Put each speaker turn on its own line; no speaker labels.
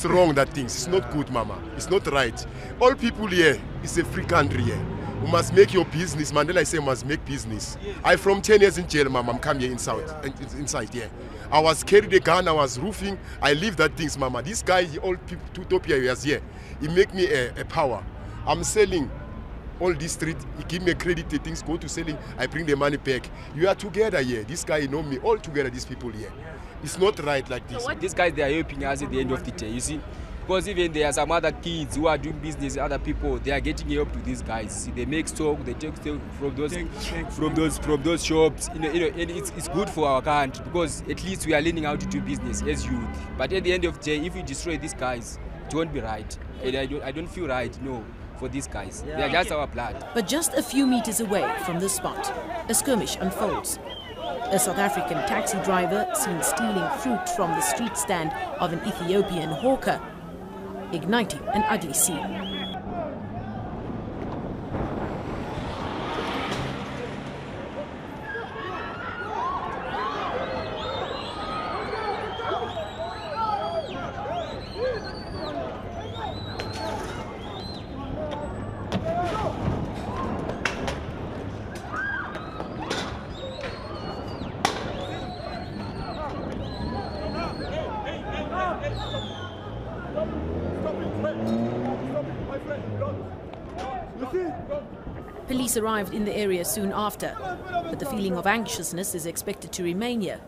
It's wrong, that things. It's not good, Mama. It's not right. All people here, it's a free country here. You must make your business. Mandela say must make business. I from 10 years in jail, Mama. I'm coming here inside here. I was carried a gun, I was roofing. I leave that things, Mama. This guy, all Utopia years here, he make me a power. I'm selling all this street. He give me a credit, the things go to selling. I bring the money back. You are together here. This guy know me. All together, these people here. It's not right like this.
So these guys, they are helping us at the end of the day, you see. Because even there are some other kids who are doing business, other people, they are getting help to these guys. See, they make stock, they take stock from those shops. And it's good for our country because at least we are learning how to do business as youth. But at the end of the day, if we destroy these guys, it won't be right. And I don't feel right, no, for these guys. They are just our blood.
But just a few meters away from the spot, a skirmish unfolds. A South African taxi driver seen stealing fruit from the street stand of an Ethiopian hawker, igniting an ugly scene. Police arrived in the area soon after, but the feeling of anxiousness is expected to remain here